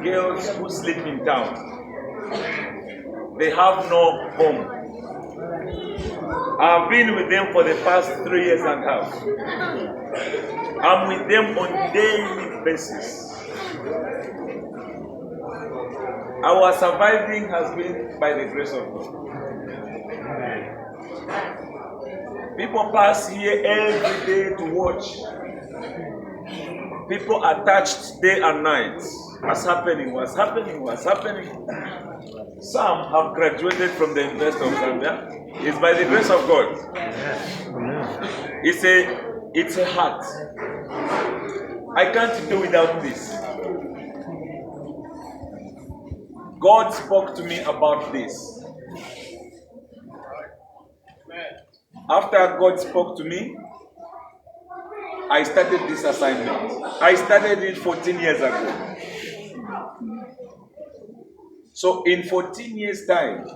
girls who sleep in town. They have no home. I've been with them for the past 3 years and a half. I'm with them on daily basis. Our surviving has been by the grace of God. People pass here every day to watch. People are touched day and night. What's happening? What's happening? What's happening? Some have graduated from the University of Zambia. It's by the grace of God. It's a heart. I can't do without this. God spoke to me about this. After God spoke to me, I started this assignment. I started it 14 years ago. So in 14 years' time,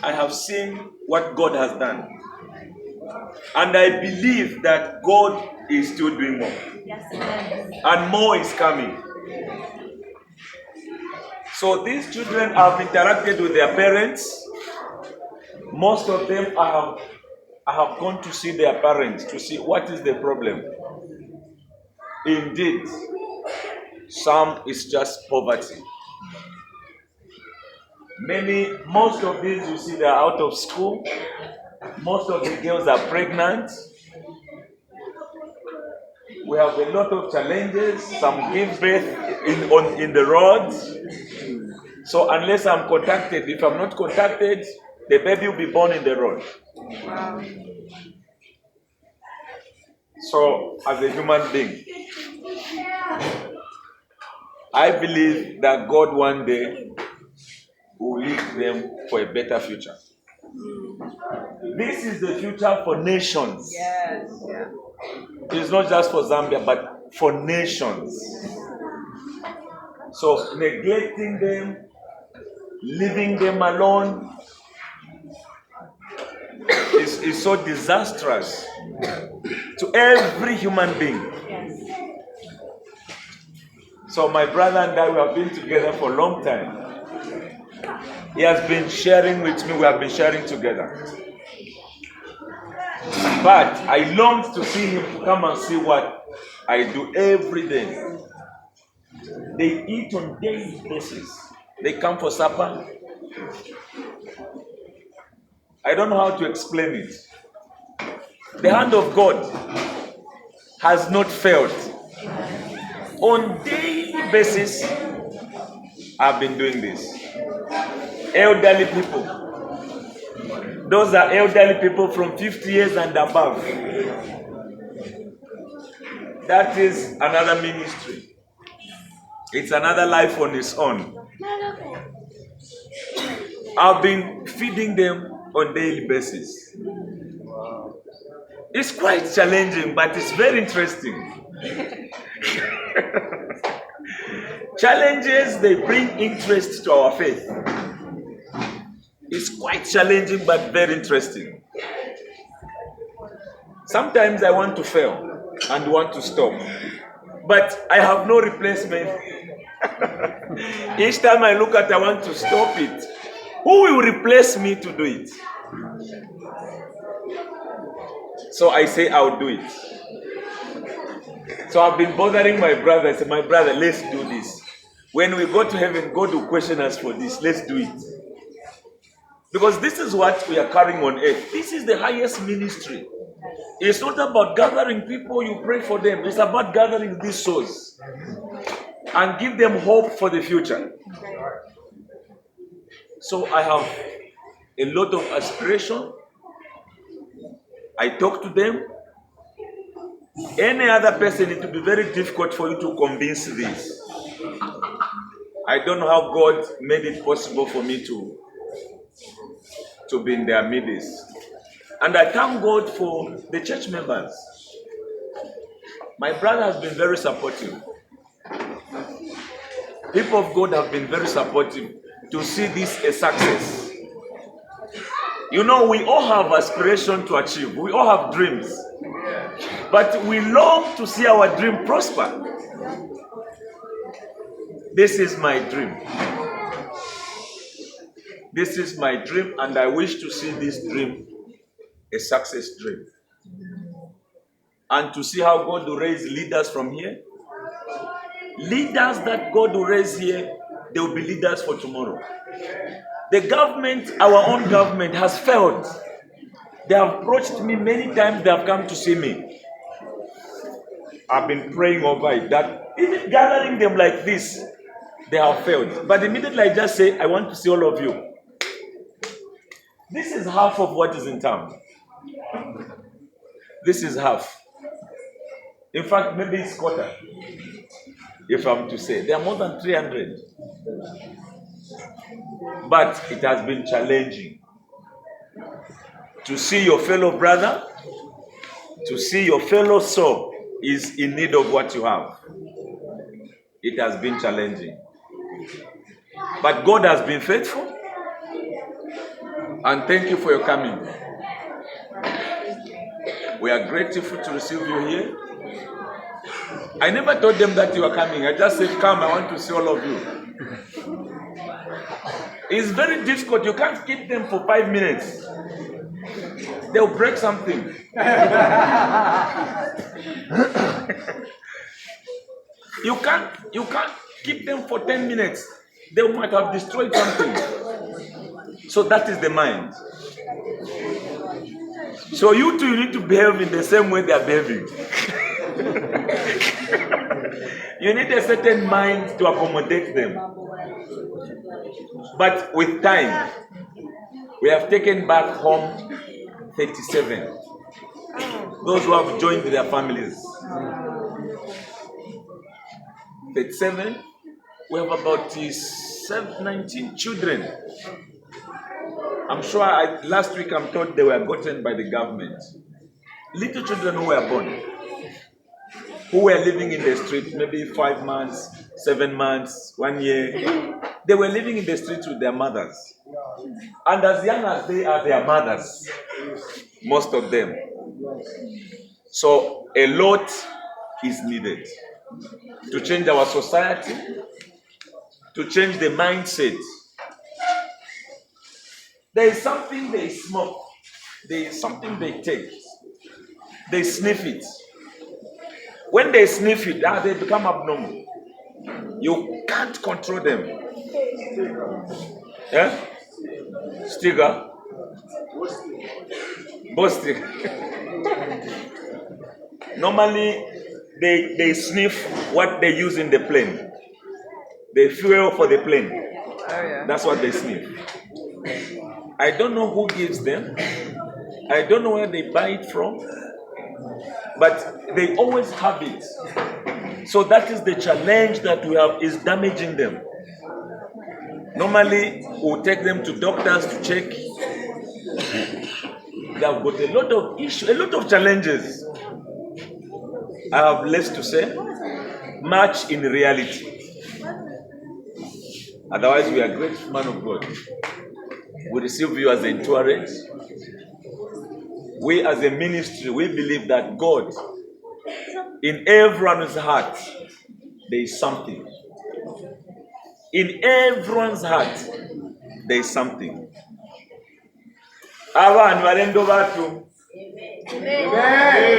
I have seen what God has done. And I believe that God is still doing more. And more is coming. So these children have interacted with their parents. Most of them I have gone to see their parents to see what is the problem. Indeed, some is just poverty. Most of these you see they are out of school. Most of the girls are pregnant. We have a lot of challenges. Some give birth in the roads. So unless I'm contacted, if I'm not contacted, the baby will be born in the road. So as a human being, I believe that God one day will lead them for a better future. This is the future for nations. Yes. Yeah. It's not just for Zambia, but for nations. So neglecting them, leaving them alone is so disastrous to every human being. Yes. So my brother and I, we have been together for a long time. He has been sharing with me, we have been sharing together. But I longed to see him to come and see what I do every day. They eat on daily basis. They come for supper. I don't know how to explain it. The hand of God has not failed. On daily basis, I've been doing this. Elderly people. Those are elderly people from 50 years and above. That is another ministry. It's another life on its own. I've been feeding them on daily basis. It's quite challenging, but it's very interesting. Challenges, they bring interest to our faith. It's quite challenging, but very interesting. Sometimes I want to fail and want to stop, but I have no replacement. Each time I look at it, I want to stop it. Who will replace me to do it? So I say I'll do it. So I've been bothering my brother. I said, my brother, let's do this. When we go to heaven, God will question us for this. Let's do it. Because this is what we are carrying on earth. This is the highest ministry. It's not about gathering people, you pray for them. It's about gathering these souls and give them hope for the future. So I have a lot of aspiration. I talk to them. Any other person, it will be very difficult for you to convince this. I don't know how God made it possible for me to be in their midst. And I thank God for the church members. My brother has been very supportive. People of God have been very supportive to see this a success. You know, we all have aspiration to achieve. We all have dreams. But we long to see our dream prosper. This is my dream. This is my dream, and I wish to see this dream a success dream. And to see how God will raise leaders from here. Leaders that God will raise here, they will be leaders for tomorrow. The government, our own government, has failed. They have approached me many times, they have come to see me. I've been praying over it, that even gathering them like this, they have failed. But immediately I just say, I want to see all of you. This is half of what is in town. This is half. In fact, maybe it's quarter. If I'm to say, there are more than 300. But it has been challenging to see your fellow brother, to see your fellow soul is in need of what you have. It has been challenging. But God has been faithful. And thank you for your coming. We are grateful to receive you here. I never told them that you are coming. I just said, come, I want to see all of you. It's very difficult. You can't keep them for 5 minutes. They'll break something. You can't keep them for 10 minutes. They might have destroyed something. So that is the mind. So you two, you need to behave in the same way they are behaving. You need a certain mind to accommodate them. But with time, we have taken back home 37. Those who have joined their families. 37. We have about 19 children. I'm sure last week I'm told they were gotten by the government. Little children who were born, who were living in the street, maybe 5 months, 7 months, 1 year. They were living in the streets with their mothers. And as young as they are their mothers, most of them. So a lot is needed to change our society, to change the mindset. There is something they smoke. There is something they take. They sniff it. When they sniff it, they become abnormal. You can't control them. Yeah? Stiger? Boasting. Normally, they sniff what they use in the plane. The fuel for the plane. Oh, yeah. That's what they sniff. I don't know who gives them. I don't know where they buy it from. But they always have it. So that is the challenge that we have, is damaging them. Normally, we'll take them to doctors to check. They have got a lot of issues, a lot of challenges. I have less to say, much in reality. Otherwise, we are great man of God. We receive you as a tourist. We as a ministry, we believe that God, in everyone's heart, there is something. In everyone's heart, there is something. Abantu barendo batu. Amen.